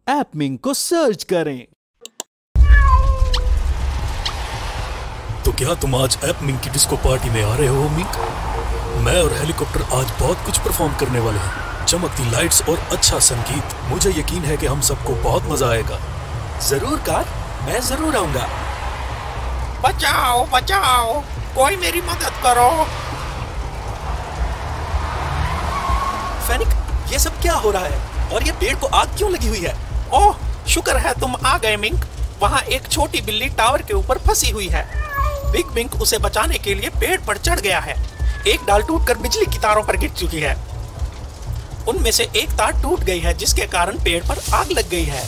App mink को search करें। तो क्या तुम आज ऐप मिंक की डिस्को पार्टी में आ रहे हो मिंक? मैं और हेलीकॉप्टर आज बहुत कुछ परफॉर्म करने वाले हैं। चमकती लाइट्स और अच्छा संगीत। मुझे यकीन है कि हम सबको बहुत मजा आएगा। जरूर कार, मैं जरूर आऊंगा। बचाओ बचाओ, कोई मेरी मदद करो। फेनिक, ये सब क्या हो रहा है और ये पेड़ को आग क्यों लगी हुई है? ओह, शुक्र है तुम आ गए मिंक। वहाँ एक छोटी बिल्ली टावर के ऊपर फंसी हुई है। बिग मिंक उसे बचाने के लिए पेड़ पर चढ़ गया है। एक डाल टूटकर बिजली की तारों पर गिर चुकी है। उनमें से एक तार टूट गई है जिसके कारण पेड़ पर आग लग गई है।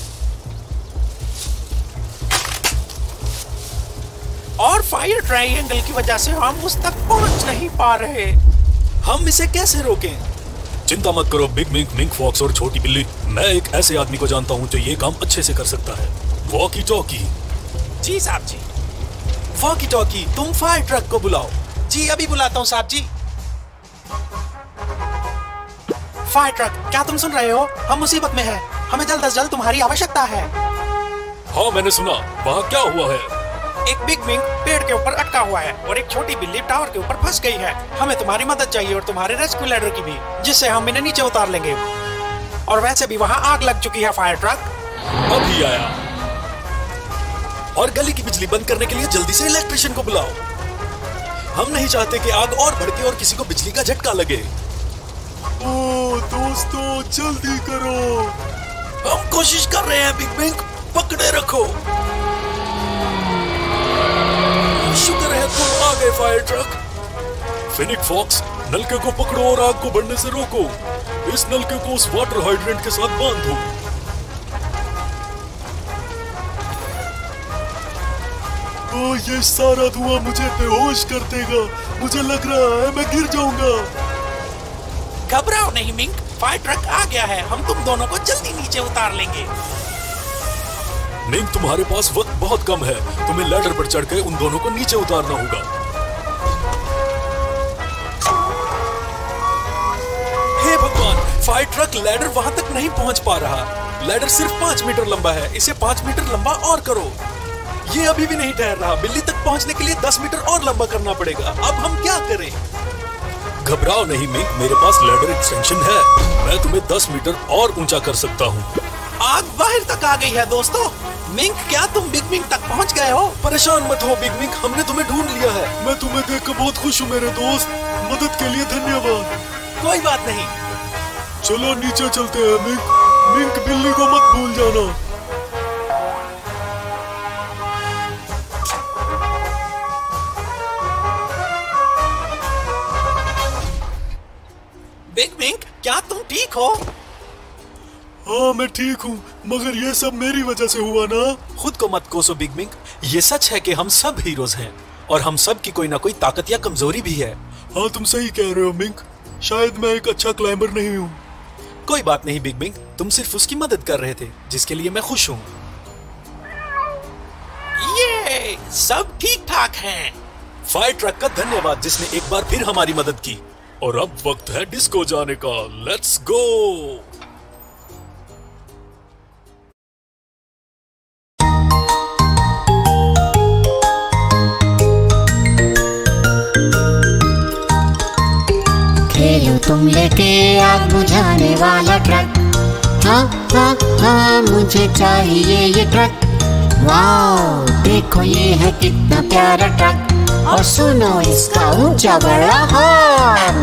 और फायर ट्रायंगल की वजह से हम उस तक पहुंच नहीं पा रहे। हम इसे कैसे रोकें? चिंता मत करो बिग मिंक, मिंक फॉक्स और छोटी बिल्ली। मैं एक ऐसे आदमी को जानता हूँ जो ये काम अच्छे से कर सकता है। Walkie talkie. जी साहब जी। वॉकी टॉकी, तुम फायर ट्रक को बुलाओ। जी अभी बुलाता हूँ साहब जी। फायर ट्रक, क्या तुम सुन रहे हो? हम मुसीबत में हैं। हमें जल्द से जल्द तुम्हारी आवश्यकता है। हाँ मैंने सुना। वहाँ क्या हुआ है? एक बिग मिंक पेड़ के ऊपर अटका हुआ है और एक छोटी बिल्ली टावर के ऊपर फंस गई है। हमें तुम्हारी मदद चाहिए और तुम्हारे रेस्क्यू लैडर की भी, जिससे हम इन्हें नीचे उतार लेंगे। और वैसे भी वहाँ आग लग चुकी है। फायर ट्रक अभी आया। और गली की बिजली बंद करने के लिए जल्दी से इलेक्ट्रिशियन को बुलाओ। हम नहीं चाहते कि आग और भड़के और किसी को बिजली का झटका लगे। ओ दोस्तों जल्दी करो। हम कोशिश कर रहे हैं बिग मिंक, पकड़े रखो। शुक्र है तुम आ गए फायर ट्रक। फिनिक फॉक्स, नलके को पकड़ो और आग को बढ़ने से रोको। इस नलके को उस वाटर हाइड्रेंट के साथ बांध दो। ओ, ये सारा धुआं मुझे बेहोश कर देगा। मुझे लग रहा है मैं गिर जाऊंगा। घबराओ नहीं मिंक, फायर ट्रक आ गया है। हम तुम दोनों को जल्दी नीचे उतार लेंगे। मिंक, तुम्हारे पास वक्त बहुत कम है। तुम्हें लैडर पर चढ़ के उन दोनों को नीचे उतारना होगा। हे भगवान, फायर ट्रक लैडर वहां तक नहीं पहुंच पा रहा। लैडर सिर्फ 5 मीटर लंबा है। इसे 5 मीटर लंबा और करो। ये अभी भी नहीं ठहर रहा। बिल्ली तक पहुंचने के लिए 10 मीटर और लंबा करना पड़ेगा। अब हम क्या करें? घबराओ नहीं मिंक, मेरे पास लैडर एक्सटेंशन है। मैं तुम्हें 10 मीटर और ऊंचा कर सकता हूँ। आग बाहर तक आ गई है दोस्तों। मिंक, क्या तुम बिग मिंक तक पहुंच गए हो? परेशान मत हो बिग मिंक, हमने तुम्हें ढूंढ लिया है। मैं तुम्हें देखकर बहुत खुश हूँ मेरे दोस्त। मदद के लिए धन्यवाद। कोई बात नहीं। चलो नीचे चलते हैं मिंक। मिंक, बिल्ली को मत भूल जाना। बिग मिंक, क्या तुम ठीक हो? हाँ मैं ठीक हूँ, मगर ये सब मेरी वजह से हुआ ना। खुद को मत कोसो बिग मिंक। ये सच है कि हम सब हीरोज हैं और हम सब की कोई ना कोई ताकत या कमजोरी भी है। हाँ तुम सही कह रहे हो मिंक। शायद मैं एक अच्छा क्लाइंबर नहीं हूँ। कोई बात नहीं बिग मिंक, तुम सिर्फ उसकी मदद कर रहे थे, जिसके लिए मैं खुश हूँ। ये सब ठीक ठाक हैं। फायर ट्रक का धन्यवाद जिसने एक बार फिर हमारी मदद की। और अब वक्त है डिस्को जाने का। Let's go. खेलो तुम लेके आग बुझाने वाला ट्रक। हाँ हाँ हाँ, मुझे चाहिए ये ट्रक। वाओ, देखो ये है कितना प्यारा ट्रक। और सुनो इसका ऊंचा बड़ा हॉर्न।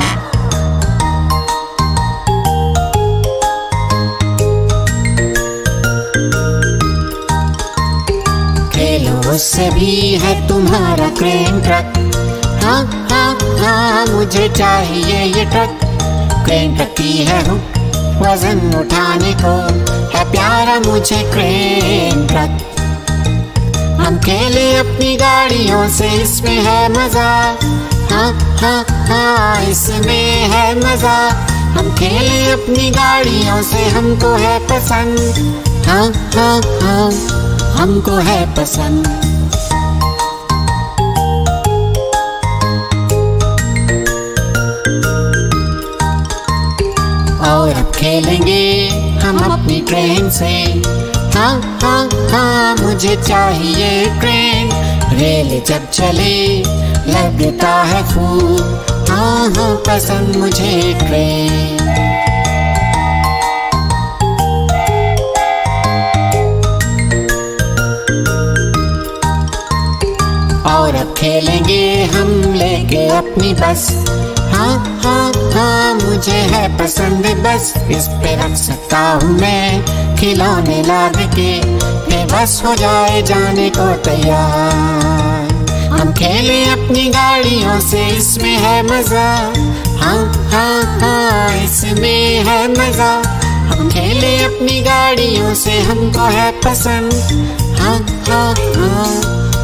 खेलो उससे भी है तुम्हारा क्रेन ट्रक। हाँ हाँ हाँ, मुझे चाहिए ये ट्रक। क्रेन ट्रक की है हुक, वजन उठाने को है प्यारा मुझे क्रेन ट्रक। हम खेले अपनी गाड़ियों से, इसमें है मजा। हाँ हाँ हाँ, इसमें है मजा। हम खेले अपनी गाड़ियों से, हमको है पसंद। हाँ हाँ हाँ, हमको है पसंद। और अब खेलेंगे हम अपनी ट्रेन से। हाँ हाँ हाँ मुझे चाहिए ट्रेन, रेल जब चले लगता है खूब। हाँ हाँ पसंद मुझे ट्रेन। और अब खेलेंगे हम लेके अपनी बस। हाँ हाँ हाँ मुझे है पसंद बस, इस पे रख सकता हूँ मैं खिलौने लाद के, बस हो जाए जाने को तैयार। हम खेले अपनी गाड़ियों से, इसमें है मजा। हाँ हाँ हाँ इसमें है मजा। हम खेले अपनी गाड़ियों से, हमको है पसंद। हाँ हाँ हाँ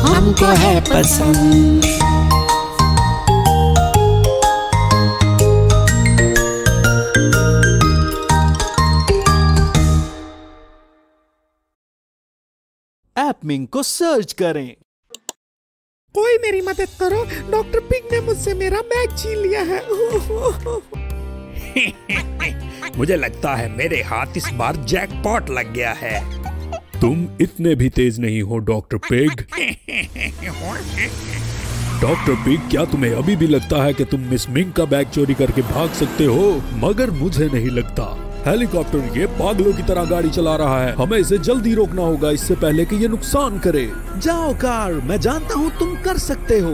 हमको है पसंद। एपमिंग को सर्च करें। कोई मेरी मदद करो, डॉक्टर पिग ने मुझसे मेरा बैग छीन लिया है। मुझे लगता है मेरे हाथ इस बार जैकपॉट लग गया है। तुम इतने भी तेज नहीं हो डॉक्टर पिग। डॉक्टर पिग, क्या तुम्हें अभी भी लगता है कि तुम मिस मिंक का बैग चोरी करके भाग सकते हो? मगर मुझे नहीं लगता। हेलीकॉप्टर ये पागलों की तरह गाड़ी चला रहा है, हमें इसे जल्दी रोकना होगा इससे पहले कि ये नुकसान करे। जाओ कार, मैं जानता हूँ तुम कर सकते हो।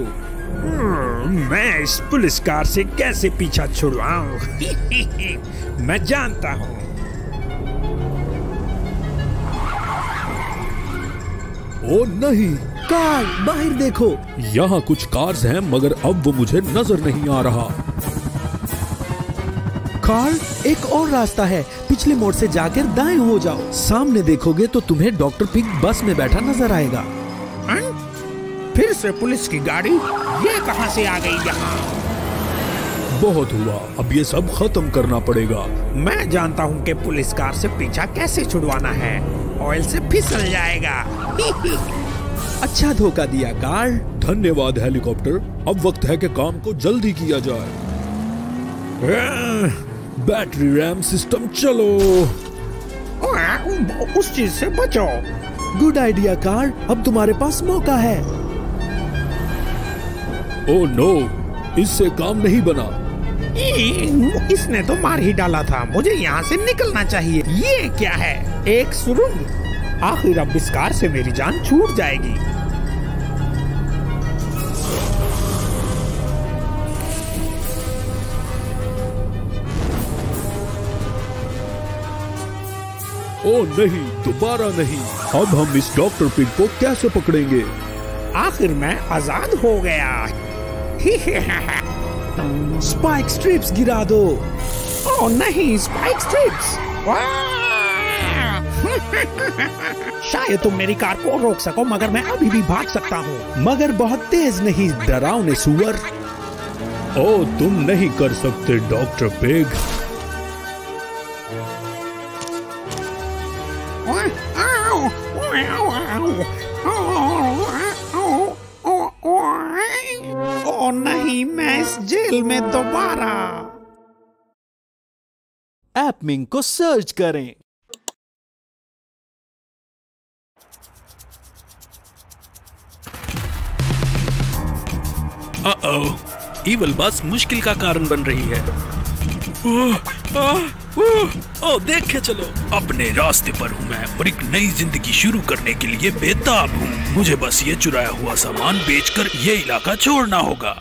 मैं इस पुलिस कार से कैसे पीछा छुड़वाऊं? मैं जानता हूँ। ओ नहीं, कार बाहर देखो। यहाँ कुछ कार्स हैं मगर अब वो मुझे नजर नहीं आ रहा। कार, एक और रास्ता है, पिछले मोड़ से जाकर दाएं हो जाओ। सामने देखोगे तो तुम्हें डॉक्टर पिग बस में बैठा नजर आएगा। फिर से पुलिस की गाड़ी, ये कहां से आ गई यहाँ? बहुत हुआ, अब ये सब खत्म करना पड़ेगा। मैं जानता हूँ कि पुलिस कार से पीछा कैसे छुड़वाना है। ऑयल से फिसल जाएगा। अच्छा धोखा दिया कार। धन्यवाद हेलीकॉप्टर, अब वक्त है कि काम को जल्दी किया जाए। बैटरी रैम सिस्टम चलो। उस चीज से बचो। गुड आइडिया कार, अब तुम्हारे पास मौका है। ओह नो, इससे काम नहीं बना। इसने तो मार ही डाला था, मुझे यहाँ से निकलना चाहिए। ये क्या है, एक सुरंग? आखिर अब इस कार से मेरी जान छूट जाएगी। ओह नहीं, दोबारा नहीं। अब हम इस डॉक्टर पिग को कैसे पकड़ेंगे? आखिर मैं आजाद हो गया। स्पाइक स्ट्रिप्स गिरा दो। ओह नहीं, स्पाइक स्ट्रिप्स। शायद तुम मेरी कार को रोक सको, मगर मैं अभी भी भाग सकता हूँ। मगर बहुत तेज नहीं, डरावने सुअर। ओह तुम नहीं कर सकते डॉक्टर पिग। ओह नहीं, मैं इस जेल में दोबारा। एपमिंग को सर्च करें। ईवल बस मुश्किल का कारण बन रही है। ओ देख के चलो, अपने रास्ते पर हूँ मैं और एक नई जिंदगी शुरू करने के लिए बेताब हूँ। मुझे बस ये चुराया हुआ सामान बेचकर ये इलाका छोड़ना होगा।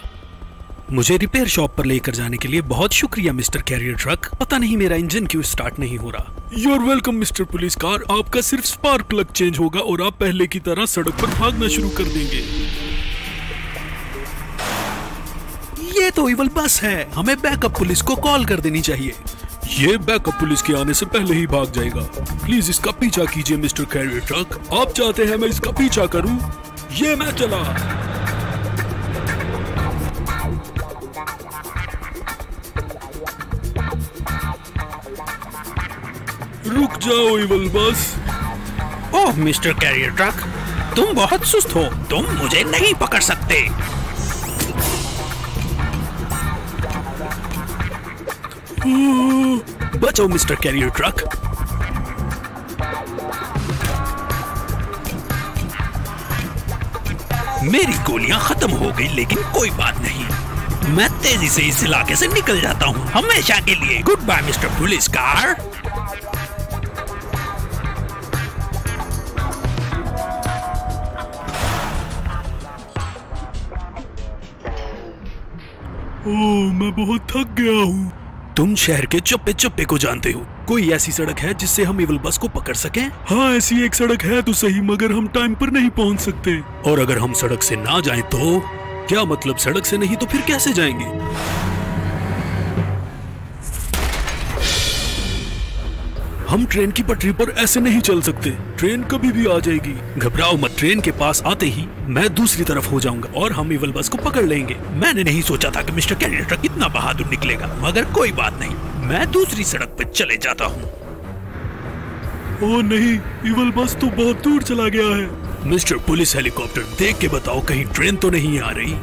मुझे रिपेयर शॉप पर लेकर जाने के लिए बहुत शुक्रिया मिस्टर कैरियर ट्रक। पता नहीं मेरा इंजन क्यों स्टार्ट नहीं हो रहा। You are welcome mister police car, आपका सिर्फ स्पार्क प्लग चेंज होगा और आप पहले की तरह सड़क पर भागना शुरू कर देंगे। ये तो ईवल बस है, हमें बैकअप पुलिस को कॉल कर देनी चाहिए। ये बैकअप पुलिस के आने से पहले ही भाग जाएगा। प्लीज इसका पीछा कीजिए मिस्टर कैरियर ट्रक। आप चाहते हैं मैं इसका पीछा करूं? ये मैं चला। रुक जाओ ईवल बस। ओह मिस्टर कैरियर ट्रक, तुम बहुत सुस्त हो, तुम मुझे नहीं पकड़ सकते। बचाओ मिस्टर कैरियर ट्रक। मेरी गोलियां खत्म हो गई, लेकिन कोई बात नहीं, मैं तेजी से इस इलाके से निकल जाता हूँ हमेशा के लिए। Good bye mister police car. Oh, मैं बहुत थक गया हूँ। तुम शहर के चुप्पे चुप्पे को जानते हो। कोई ऐसी सड़क है जिससे हम इवल बस को पकड़ सकें? हाँ, ऐसी एक सड़क है तो सही, मगर हम टाइम पर नहीं पहुँच सकते। और अगर हम सड़क से ना जाएं तो क्या मतलब? सड़क से नहीं तो फिर कैसे जाएंगे? हम ट्रेन की पटरी पर ऐसे नहीं चल सकते। ट्रेन कभी भी आ जाएगी। घबराओ मत, ट्रेन के पास आते ही मैं दूसरी तरफ हो जाऊंगा और हम इवल बस को पकड़ लेंगे। मैंने नहीं सोचा था कि मिस्टर कैरी ट्रक इतना बहादुर निकलेगा, मगर कोई बात नहीं, मैं दूसरी सड़क पर चले जाता हूँ। ओह नहीं, इवल बस तो बहुत दूर चला गया है। मिस्टर पुलिस हेलीकॉप्टर, देख के बताओ कहीं ट्रेन तो नहीं आ रही।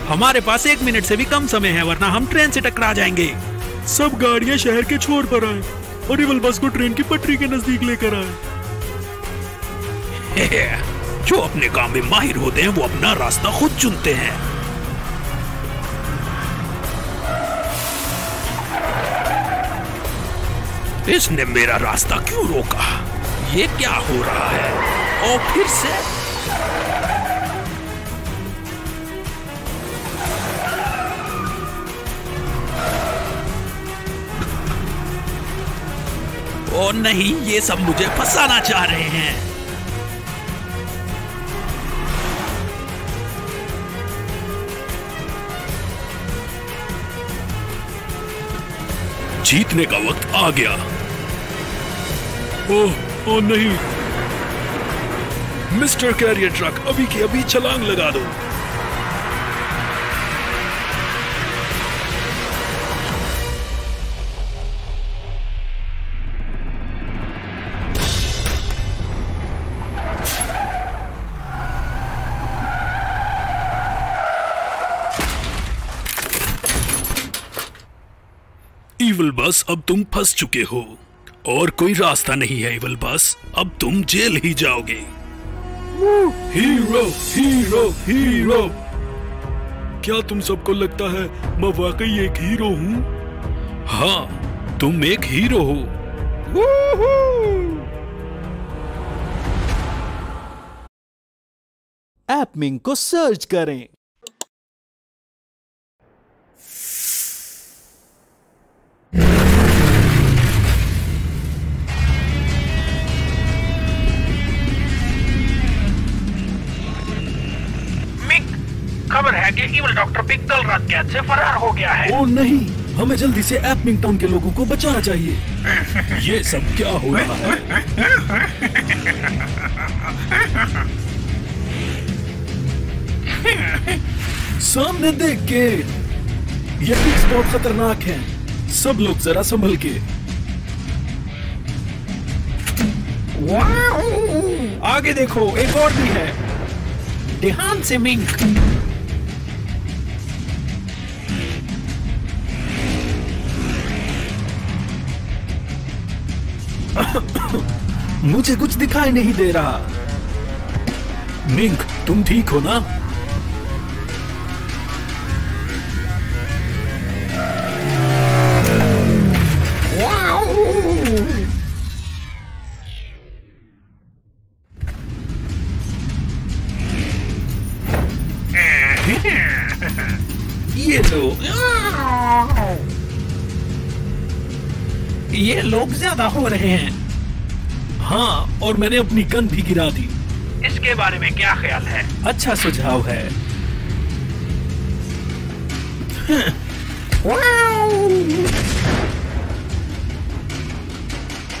हमारे पास 1 मिनट से भी कम समय है, वरना हम ट्रेन से टकरा जाएंगे। सब गाड़ियां शहर के छोर पर आए और इवल बस को ट्रेन की पटरी के नजदीक लेकर आए। जो अपने काम में माहिर होते हैं वो अपना रास्ता खुद चुनते हैं। इसने मेरा रास्ता क्यों रोका? ये क्या हो रहा है? और फिर से ओ नहीं, ये सब मुझे फंसाना चाह रहे हैं। जीतने का वक्त आ गया। ओह नहीं, मिस्टर कैरियर ट्रक, अभी की अभी छलांग लगा दो। इवल बस, अब तुम फंस चुके हो और कोई रास्ता नहीं है इवल बस, अब तुम जेल ही जाओगे। Hero hero hero. क्या तुम सबको लगता है मैं वाकई एक हीरो हूँ? हाँ, तुम एक हीरो हो। एपमिंग को सर्च करें। खबर है कि इवल डॉक्टर पिग कल रात कैद से फरार हो गया है। ओह नहीं, हमें जल्दी से एपमिंग टाउन के लोगों को बचाना चाहिए। ये सब क्या हो रहा है? सामने देख के, ये पिग्स बहुत खतरनाक हैं। सब लोग जरा संभल के। आगे देखो, एक और भी है। ध्यान से मिंक। मुझे कुछ दिखाई नहीं दे रहा। मिंक, तुम ठीक हो ना? ये लोग ज्यादा हो रहे हैं। हाँ, और मैंने अपनी गन भी गिरा दी। इसके बारे में क्या ख्याल है? अच्छा सुझाव है।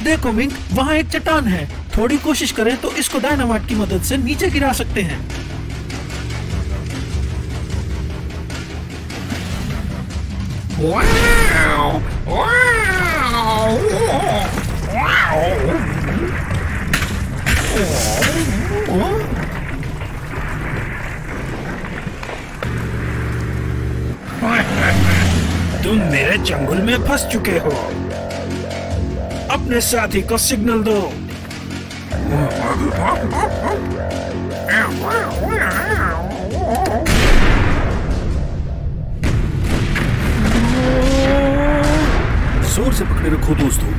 देखो मिंक, वहाँ एक चट्टान है। थोड़ी कोशिश करें तो इसको डायनामाइट की मदद से नीचे गिरा सकते हैं। तुम मेरे चंगुल में फंस चुके हो। अपने साथी को सिग्नल दो। जोर से पकड़े रखो दोस्तों।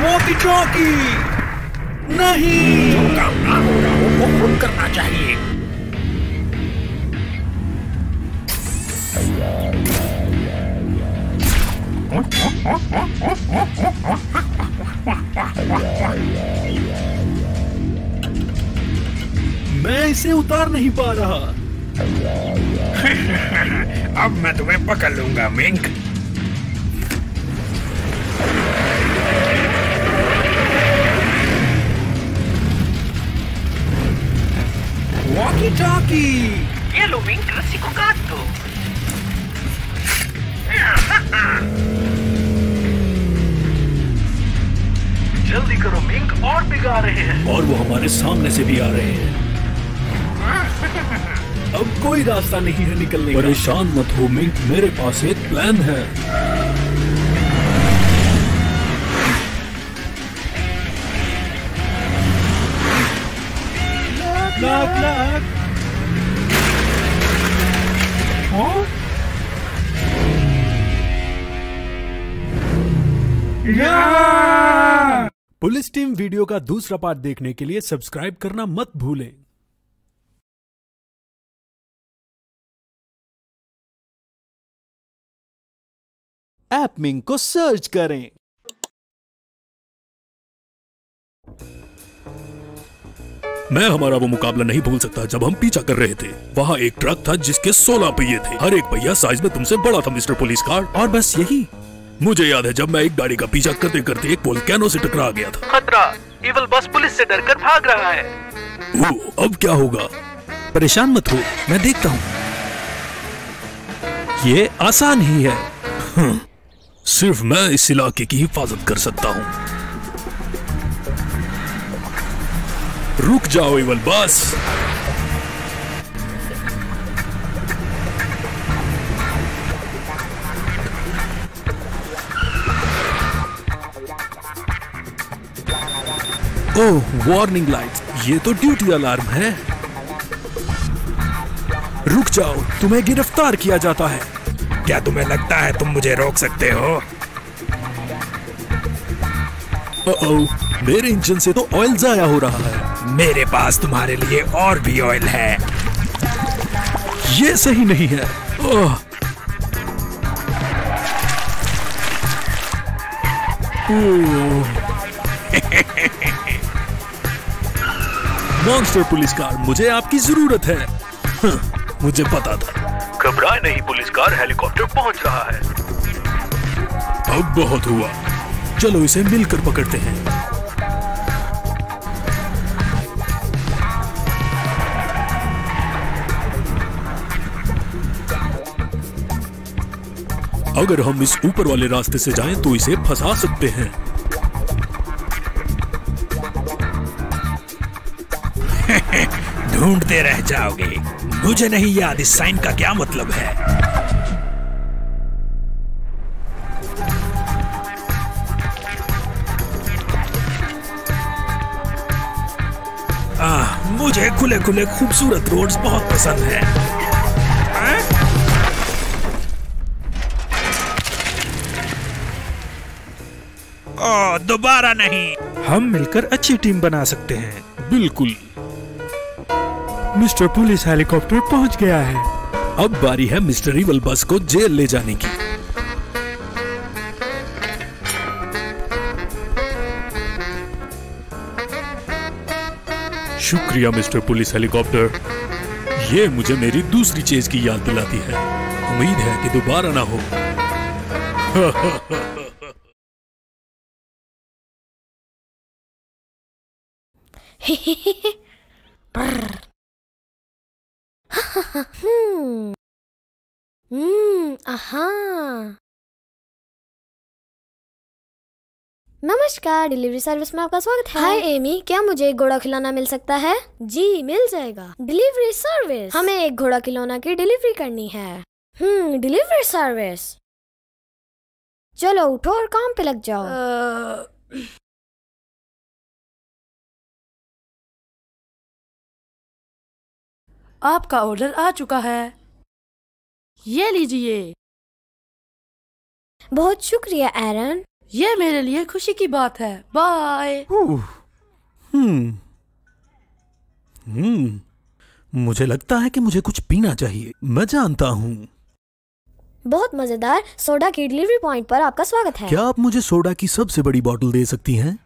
वॉकी टॉकी नहीं, जो काम ना हो रहा हो वो खुद करना चाहिए। मैं इसे उतार नहीं पा रहा। अब मैं तुम्हें पकड़ लूंगा मिंक। Walkie talkie. ये लो मिंक, रस्सी को काट दो। जल्दी करो मिंक, और भी आ रहे हैं। और वो हमारे सामने से भी आ रहे हैं। अब कोई रास्ता नहीं है निकलने का। परेशान मत हो मिंक, मेरे पास एक प्लान है। पुलिस टीम वीडियो का दूसरा पार्ट देखने के लिए सब्सक्राइब करना मत भूलें। ऐप मिंक को सर्च करें। मैं हमारा वो मुकाबला नहीं भूल सकता जब हम पीछा कर रहे थे। वहाँ एक ट्रक था जिसके 16 पहिए थे। हर एक पहिया साइज में तुमसे बड़ा था मिस्टर पुलिस कार। और बस यही मुझे याद है जब मैं एक गाड़ी का पीछा करते करते एक वोल्केनो से टकरा गया था। खतरा, इवल बस पुलिस से डरकर भाग रहा है। वो अब क्या होगा? परेशान मत हो, मैं देखता हूँ। ये आसान ही है। सिर्फ मैं इस इलाके की हिफाजत कर सकता हूँ। रुक जाओ इवल बस। ओह, वार्निंग लाइट्स, ये तो ड्यूटी अलार्म है। रुक जाओ, तुम्हें गिरफ्तार किया जाता है। क्या तुम्हें लगता है तुम मुझे रोक सकते हो? मेरे इंजन से तो ऑयल जाया हो रहा है। मेरे पास तुम्हारे लिए और भी ऑयल है। ये सही नहीं है। मॉन्स्टर पुलिस कार, मुझे आपकी जरूरत है। मुझे पता था। घबराए नहीं पुलिस कार, हेलीकॉप्टर पहुंच रहा है। अब बहुत हुआ, चलो इसे मिलकर पकड़ते हैं। अगर हम इस ऊपर वाले रास्ते से जाएं तो इसे फंसा सकते हैं। ढूंढते रह जाओगे। मुझे नहीं याद इस साइन का क्या मतलब है। मुझे खुले खुले खूबसूरत रोड्स बहुत पसंद है। दोबारा नहीं। हम मिलकर अच्छी टीम बना सकते हैं। बिल्कुल। मिस्टर पुलिस हेलीकॉप्टर पहुंच गया है। अब बारी है मिस्टर इवल बस को जेल ले जाने की। शुक्रिया मिस्टर पुलिस हेलीकॉप्टर, ये मुझे मेरी दूसरी चेज की याद दिलाती है। उम्मीद है कि दोबारा ना हो। आहा। नमस्कार, डिलीवरी सर्विस में आपका स्वागत है। हाय एमी, क्या मुझे एक घोड़ा खिलौना मिल सकता है? जी मिल जाएगा। डिलीवरी सर्विस, हमें एक घोड़ा खिलौना की डिलीवरी करनी है। डिलीवरी सर्विस, चलो उठो और काम पे लग जाओ। आपका ऑर्डर आ चुका है, ये लीजिए। बहुत शुक्रिया एरन, ये मेरे लिए खुशी की बात है। बाय। मुझे लगता है कि मुझे कुछ पीना चाहिए। मैं जानता हूँ। बहुत मजेदार सोडा की डिलीवरी पॉइंट पर आपका स्वागत है। क्या आप मुझे सोडा की सबसे बड़ी बोतल दे सकती हैं?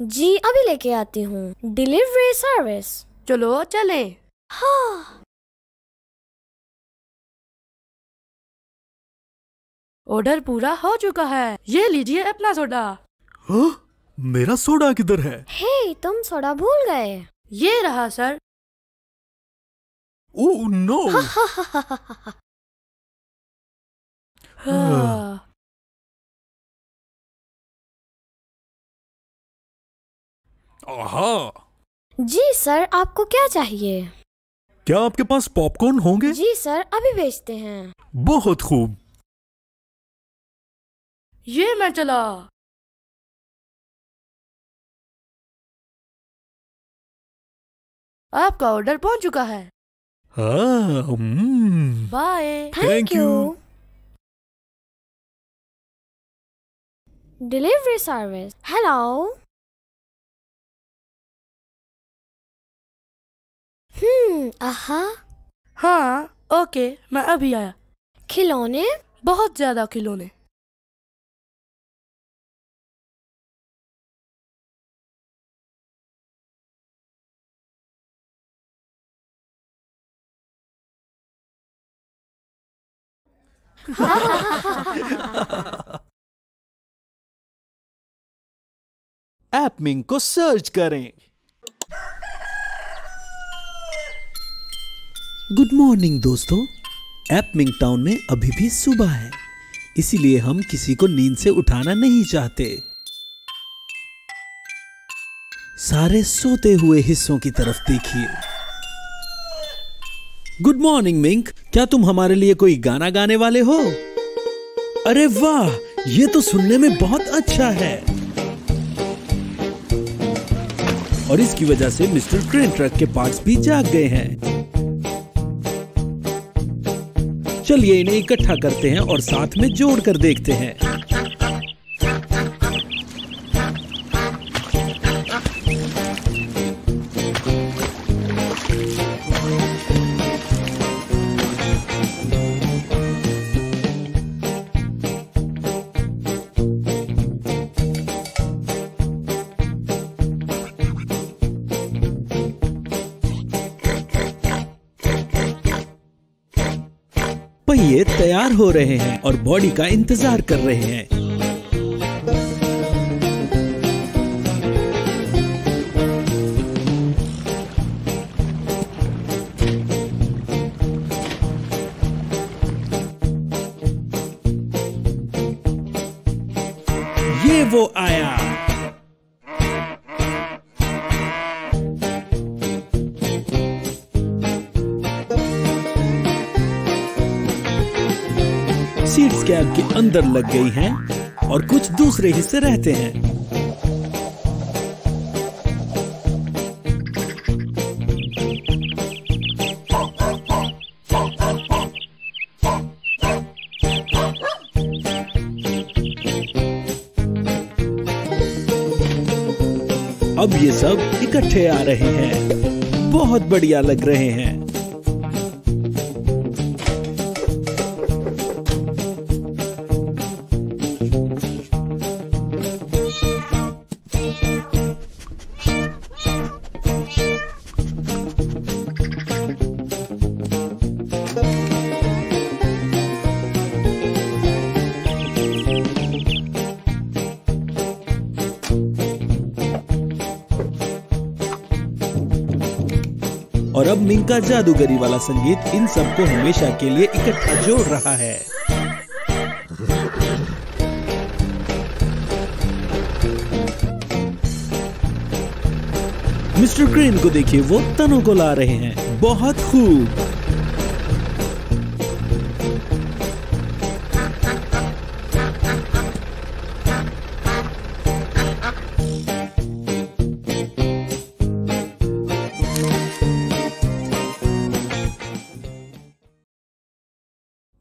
जी अभी लेके आती हूँ। डिलीवरी सर्विस, चलो चले। हाँ। ऑर्डर पूरा हो चुका है, ये लीजिए अपना सोडा। मेरा सोडा किधर है? हे, तुम सोडा भूल गए। ये रहा सर। Oh no. आहा। जी सर, आपको क्या चाहिए? क्या आपके पास पॉपकॉर्न होंगे? जी सर, अभी बेचते हैं। बहुत खूब। ये मैं चला। आपका ऑर्डर पहुंच चुका है। Bye. Thank you. Delivery service, hello. आहा। हाँ ओके, मैं अभी आया। खिलौने? बहुत ज्यादा खिलौने। एपमिंग को सर्च करें। गुड मॉर्निंग दोस्तों। एपमिंग टाउन में अभी भी सुबह है, इसीलिए हम किसी को नींद से उठाना नहीं चाहते। सारे सोते हुए हिस्सों की तरफ देखिए। गुड मॉर्निंग मिंक, क्या तुम हमारे लिए कोई गाना गाने वाले हो? अरे वाह, ये तो सुनने में बहुत अच्छा है। और इसकी वजह से मिस्टर क्रेन ट्रक के पार्ट्स भी जाग गए हैं। चलिए इन्हें इकट्ठा करते हैं और साथ में जोड़कर देखते हैं। पहिए तैयार हो रहे हैं और बॉडी का इंतजार कर रहे हैं। ये वो आया। सीट्स कैब के अंदर लग गई हैं और कुछ दूसरे हिस्से रहते हैं। अब ये सब इकट्ठे आ रहे हैं, बहुत बढ़िया लग रहे हैं। अब मिंक का जादूगरी वाला संगीत इन सबको हमेशा के लिए इकट्ठा जोड़ रहा है। मिस्टर क्रेन को देखिए, वो तनों को ला रहे हैं। बहुत खूब।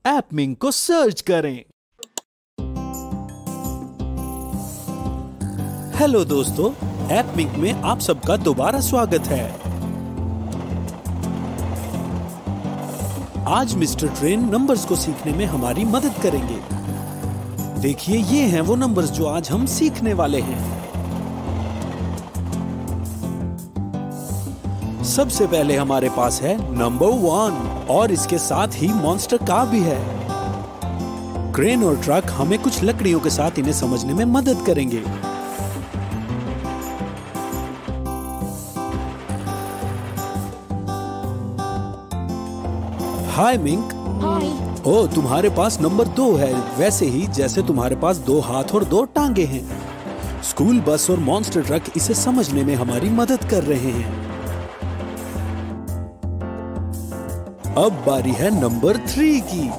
ऐप मिंक को सर्च करें। हेलो दोस्तों, ऐप मिंक में आप सबका दोबारा स्वागत है। आज मिस्टर ट्रेन नंबर्स को सीखने में हमारी मदद करेंगे। देखिए, ये हैं वो नंबर्स जो आज हम सीखने वाले हैं। सबसे पहले हमारे पास है नंबर 1 और इसके साथ ही मॉन्स्टर कार भी है। क्रेन और ट्रक हमें कुछ लकड़ियों के साथ इन्हें समझने में मदद करेंगे। हाय मिंक। हाय। ओ, तुम्हारे पास नंबर 2 है, वैसे ही जैसे तुम्हारे पास 2 हाथ और 2 टांगे हैं। स्कूल बस और मॉन्स्टर ट्रक इसे समझने में हमारी मदद कर रहे हैं। अब बारी है नंबर 3 की।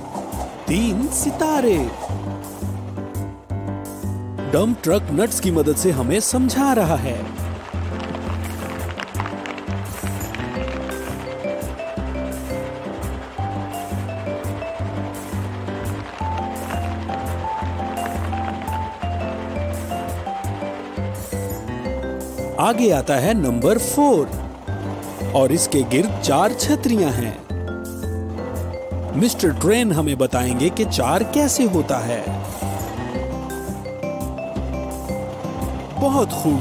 3 सितारे। डंप ट्रक नट्स की मदद से हमें समझा रहा है। आगे आता है नंबर 4 और इसके गिर्द 4 छतरियां हैं। मिस्टर ट्रेन हमें बताएंगे कि 4 कैसे होता है। बहुत खूब।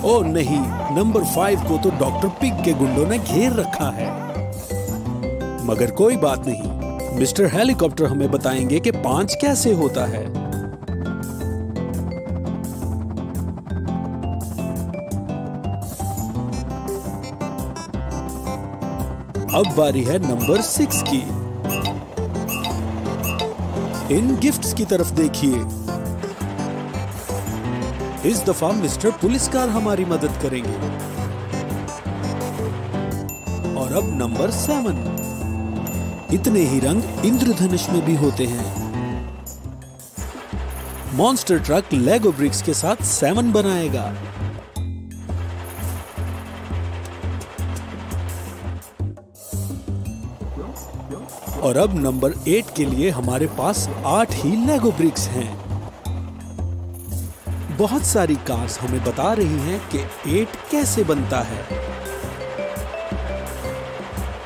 ओ नहीं, नंबर 5 को तो डॉक्टर पिग के गुंडों ने घेर रखा है। मगर कोई बात नहीं, मिस्टर हेलीकॉप्टर हमें बताएंगे कि 5 कैसे होता है। अब बारी है नंबर 6 की। इन गिफ्ट्स की तरफ देखिए। इस दफा मिस्टर पुलिसकार हमारी मदद करेंगे। और अब नंबर 7। इतने ही रंग इंद्रधनुष में भी होते हैं। मॉन्स्टर ट्रक लेगो ब्रिक्स के साथ 7 बनाएगा। और अब नंबर 8 के लिए हमारे पास 8 ही लेगो ब्रिक्स हैं। बहुत सारी कार्स हमें बता रही हैं कि 8 कैसे बनता है।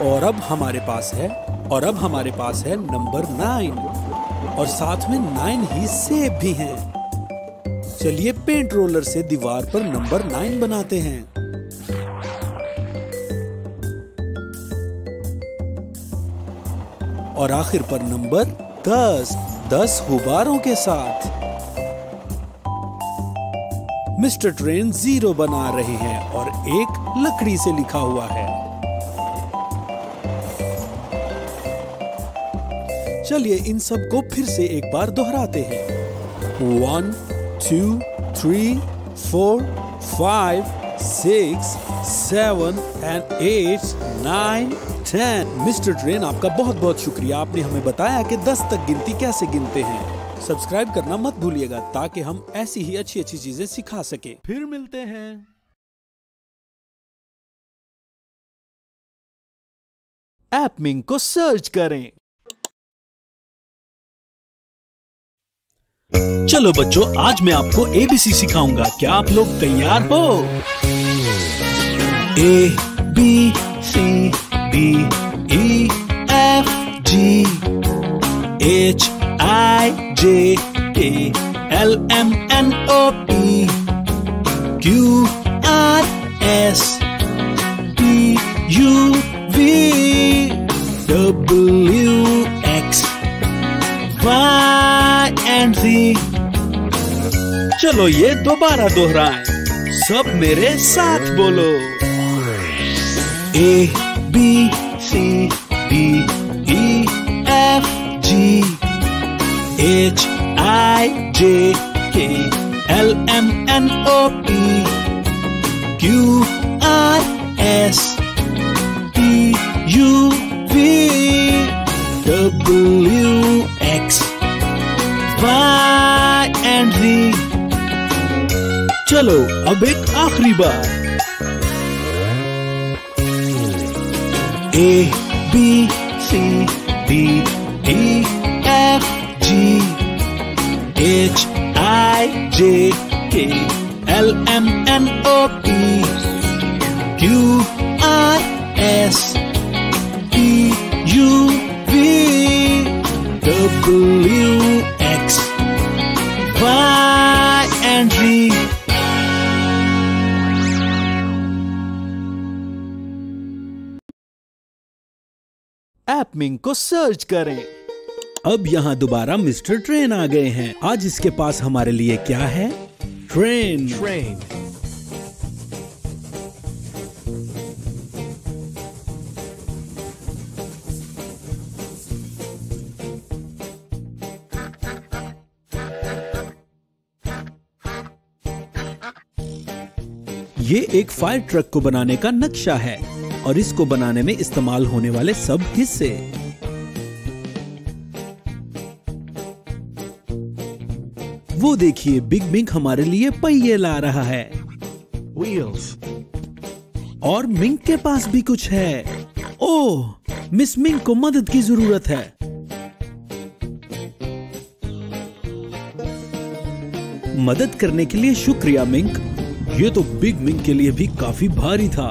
और अब हमारे पास है नंबर 9 और साथ में 9 ही सेब भी हैं। चलिए पेंट रोलर से दीवार पर नंबर 9 बनाते हैं। और आखिर पर नंबर 10 गुब्बारों के साथ। मिस्टर ट्रेन 0 बना रहे हैं और एक लकड़ी से लिखा हुआ है। चलिए इन सब को फिर से एक बार दोहराते हैं। 1 2 3 4 5 6 7 and 8 9 10। मिस्टर ट्रेन, आपका बहुत बहुत शुक्रिया। आपने हमें बताया कि 10 तक गिनती कैसे गिनते हैं। सब्सक्राइब करना मत भूलिएगा ताकि हम ऐसी ही अच्छी अच्छी चीजें सिखा सके। फिर मिलते हैं। ऐप मिंक को सर्च करें। चलो बच्चों, आज मैं आपको ABC सिखाऊंगा। क्या आप लोग तैयार हो? ABCDEFGHIJKLMNOP QRSTUVWXYZ। चलो ये दोबारा दोहराएं। सब मेरे साथ बोलो। A B C D E F G H I J K L M N O P Q R S T U V W X Y and Z। चलो अब एक आखिरी बार। A B C D E F G H I J K L M N O P Q R S T U V W X Y and Z। ऐपमिंग को search करें। अब यहाँ दोबारा mister train आ गए हैं। आज इसके पास हमारे लिए क्या है? ट्रेन। ये एक फायर ट्रक को बनाने का नक्शा है और इसको बनाने में इस्तेमाल होने वाले सब हिस्से। वो देखिए, बिग मिंक हमारे लिए पहिए ला रहा है। व्हील्स। और मिंक के पास भी कुछ है। ओह, मिस मिंक को मदद की जरूरत है। मदद करने के लिए शुक्रिया मिंक। ये तो बिग मिंक के लिए भी काफी भारी था।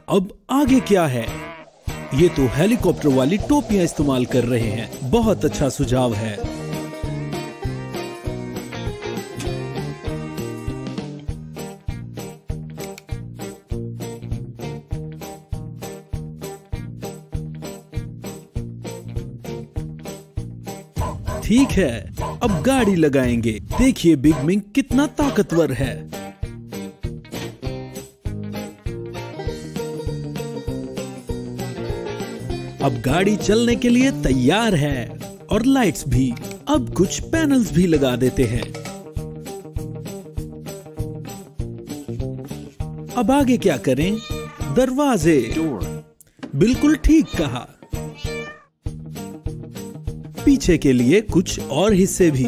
अब आगे क्या है? ये तो हेलीकॉप्टर वाली टोपियां इस्तेमाल कर रहे हैं। बहुत अच्छा सुझाव है। ठीक है, अब गाड़ी लगाएंगे। देखिए बिग मिंक कितना ताकतवर है। अब गाड़ी चलने के लिए तैयार है और लाइट्स भी। अब कुछ पैनल्स भी लगा देते हैं। अब आगे क्या करें? दरवाजे। बिल्कुल ठीक कहा। पीछे के लिए कुछ और हिस्से भी।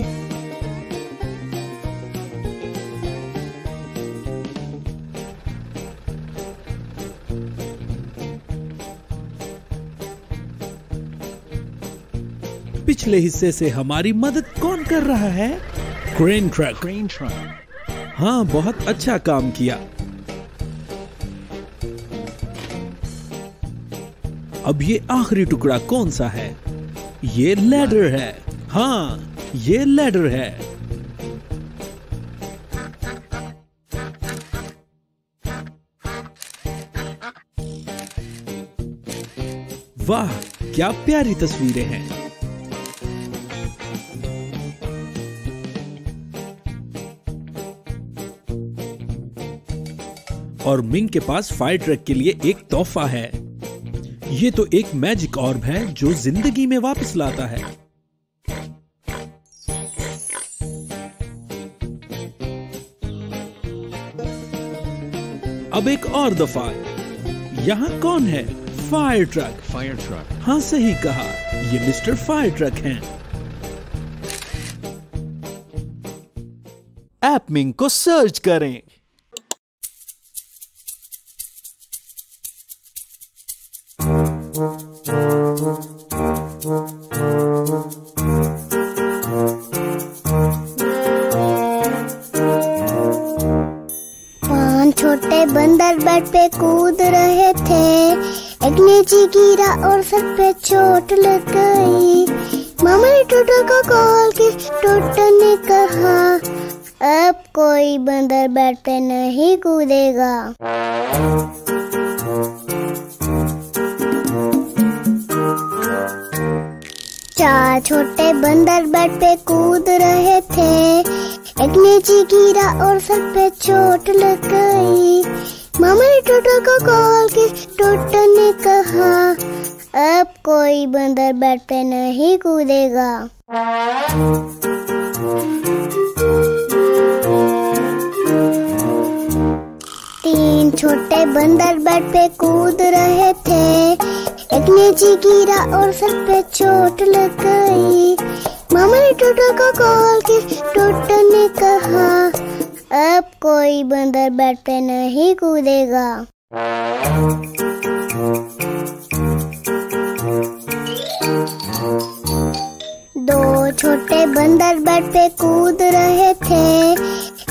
पिछले हिस्से से हमारी मदद कौन कर रहा है? Crane truck. हाँ, बहुत अच्छा काम किया। अब ये आखिरी टुकड़ा कौन सा है? ये लैडर है। हाँ, ये लैडर है। वाह, क्या प्यारी तस्वीरें हैं। और मिंग के पास फायर ट्रक के लिए एक तोहफा है। ये तो एक मैजिक ऑर्ब है जो जिंदगी में वापस लाता है। अब एक और दफा। यहाँ कौन है? Fire truck. हाँ, सही कहा, ये मिस्टर फायर ट्रक हैं। ऐपमिंग को सर्च करें। छोटे बंदर बेड पे कूद रहे थे। एक नीचे गिरा और सर पे चोट लग गई। मामा ने टोटो को कॉल की। टोटो ने कहा, अब कोई बंदर बेड पे नहीं कूदेगा। चार छोटे बंदर बेड पे कूद रहे थे। एक नीचे गिरा और सर पे चोट लग गई। मामा ने टोटो को कॉल की। टोटो ने कहा अब कोई बंदर बेड पे नहीं कूदेगा। तीन छोटे बंदर बेड पे कूद रहे थे। एक नीचे गिरा और सर पे चोट लग गई। मामा ने टोटो को कॉल की। टोटो ने कहा अब कोई बंदर बेड पे नहीं कूदेगा। दो छोटे बंदर बेड पे कूद रहे थे।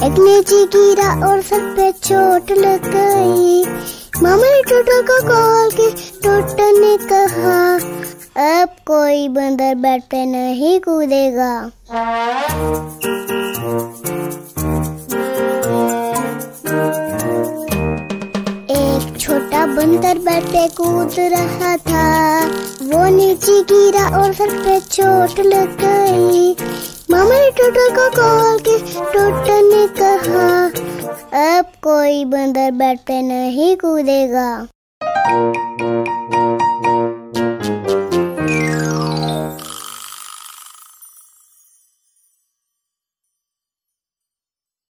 एक नीचे गिरा और सर पे चोट लग गई। मामा ने टोटो को कॉल की। टोटो ने कहा अब कोई बंदर बेड पे नहीं कूदेगा। एक छोटा बंदर बेड पे कूद रहा था। वो नीचे गिरा और सर पे चोट लग गई। मामा ने टोटो को कॉल की। टोटो ने कहा अब कोई बंदर बेड पे नहीं कूदेगा।